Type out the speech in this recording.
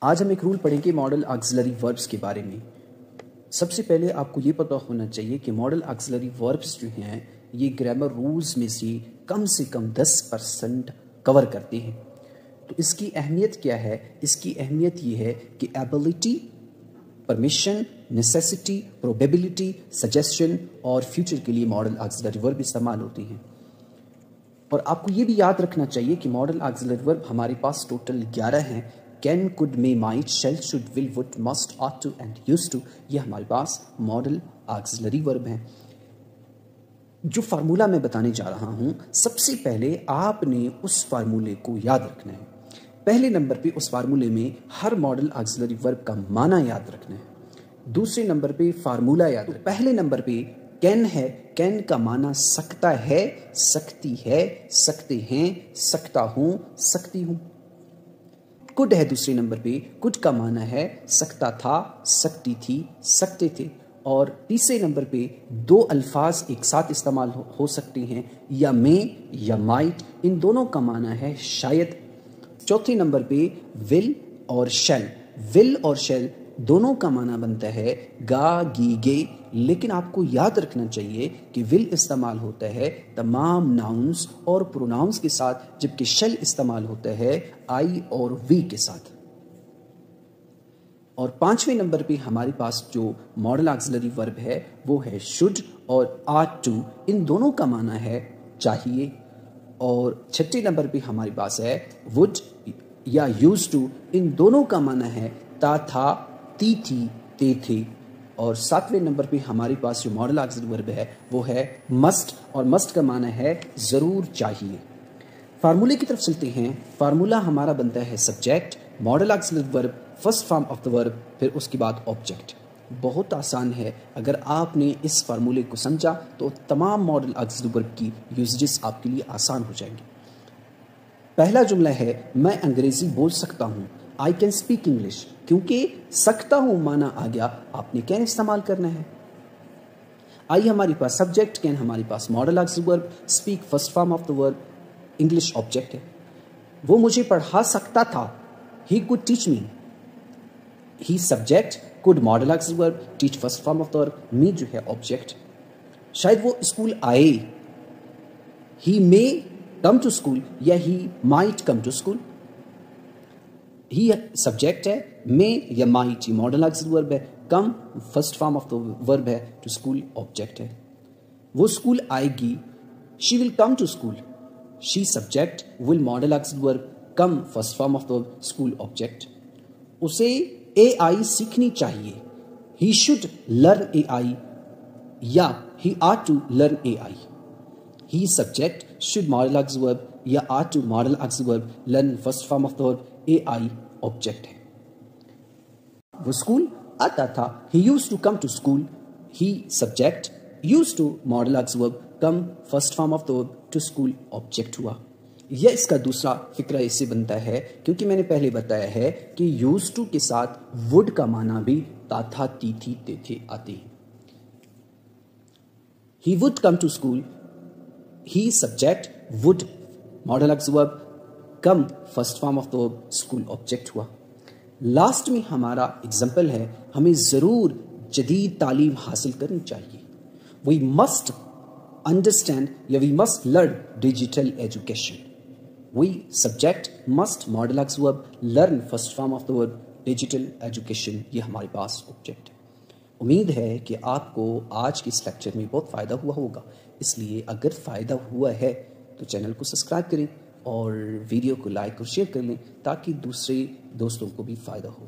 आज हम एक रूल पढ़ेंगे मॉडल ऑक्सिलरी वर्ब्स के बारे में। सबसे पहले आपको ये पता होना चाहिए कि मॉडल ऑक्सिलरी वर्ब्स जो हैं ये ग्रामर रूल्स में से कम 10% कवर करते हैं। तो इसकी अहमियत क्या है? इसकी अहमियत ये है कि ability, permission, necessity, probability, suggestion और फ्यूचर के लिए मॉडल ऑक्सिलरी वर्ब इस्तेमाल होती हैं। और आपको ये भी याद रखना चाहिए कि मॉडल ऑक्सिलरी वर्ब हमारे पास टोटल 11 हैं। Can, could, may, might, shall, should, will, would, must, ought to and used to, ये हमारे पास मॉडल ऑक्सिलरी वर्ब हैं। जो फार्मूला मैं बताने जा रहा हूं, सबसे पहले आपने उस फार्मूले को याद रखना है। पहले नंबर पे उस फार्मूले में हर मॉडल ऑक्सिलरी वर्ब का माना याद रखना है। दूसरे नंबर पे फार्मूला याद। पहले नंबर पे कैन है, कैन का माना सकता है, सकती है, सकते हैं, सकता हूं, सकती हूं। कुड है दूसरे नंबर पे, कुड का माना है सकता था, सकती थी, सकते थे। और तीसरे नंबर पे दो अल्फाज एक साथ इस्तेमाल हो सकते हैं, या मे या माइट, इन दोनों का माना है शायद। चौथे नंबर पे विल और शैल, विल और शैल दोनों का माना बनता है गा, गी, गे। लेकिन आपको याद रखना चाहिए कि विल इस्तेमाल होता है तमाम नाउन्स और प्रोनाउंस के साथ, जबकि शैल इस्तेमाल होता है आई और वी के साथ। और पांचवें नंबर पे हमारे पास जो मॉडल ऑक्सिलरी वर्ब है वो है शुड और आट टू, इन दोनों का माना है चाहिए। और छठे नंबर पे हमारे पास है वुड या यूज टू, इन दोनों का माना है ता था, ती थी, ते थे। और सातवें नंबर पे हमारे पास जो मॉडल ऑक्सिलरी वर्ब है वो है मस्ट, और मस्ट का माना है जरूर चाहिए। फार्मूले की तरफ चलते हैं। फार्मूला हमारा बनता है subject, model auxiliary verb, first form of the verb, फिर उसके बाद ऑब्जेक्ट। बहुत आसान है। अगर आपने इस फार्मूले को समझा तो तमाम मॉडल ऑक्सिलरी वर्ब की यूजेस आपके लिए आसान हो जाएंगी। पहला जुमला है मैं अंग्रेजी बोल सकता हूँ, आई कैन स्पीक इंग्लिश। क्योंकि सकता हूं माना आ गया, आपने कैन इस्तेमाल करना है। आई हमारे पास सब्जेक्ट, कैन हमारे पास modal auxiliary verb, speak first form of the verb, English object है। वो मुझे पढ़ा सकता था, he could teach me, he subject, could modal auxiliary verb, teach first form of the verb, me जो है ऑब्जेक्ट। शायद वो स्कूल आए, ही मे कम टू स्कूल या he might come to school. He subject है, मे या माइट मॉडल ऑक्सिलरी वर्ब है, come first form of the verb है, टू स्कूल ऑब्जेक्ट है। वो स्कूल आएगी, she will come to school, she subject, will modal auxiliary verb, come first form of the school object. उसे AI सीखनी चाहिए, he should learn AI या he are to learn AI. He subject, should modal auxiliary verb या are to modal auxiliary verb, learn first form of the verb, AI object है। वो school आता था, he used to come to school, he subject, used to modal auxiliary verb, come first form of the verb, to school object हुआ। यह इसका दूसरा फिक्रा इससे बनता है क्योंकि मैंने पहले बताया है कि यूज्ड टू के साथ वुड का माना भी ता था, ती थी, ते थे आते हैं। He would come to school, he subject, would modal auxiliary verb, come first form of the verb, school object हुआ। लास्ट में हमारा एग्जाम्पल है, हमें जरूर जदीद तालीम हासिल करनी चाहिए। वी मस्ट अंडरस्टैंड या we must learn digital education. We subject, must modal auxiliary verb, learn first form of the verb, digital education, ये हमारे पास ऑब्जेक्ट है। उम्मीद है कि आपको आज के इस लेक्चर में बहुत फ़ायदा हुआ होगा। इसलिए अगर फ़ायदा हुआ है तो चैनल को सब्सक्राइब करें और वीडियो को लाइक और शेयर कर लें ताकि दूसरे दोस्तों को भी फ़ायदा हो।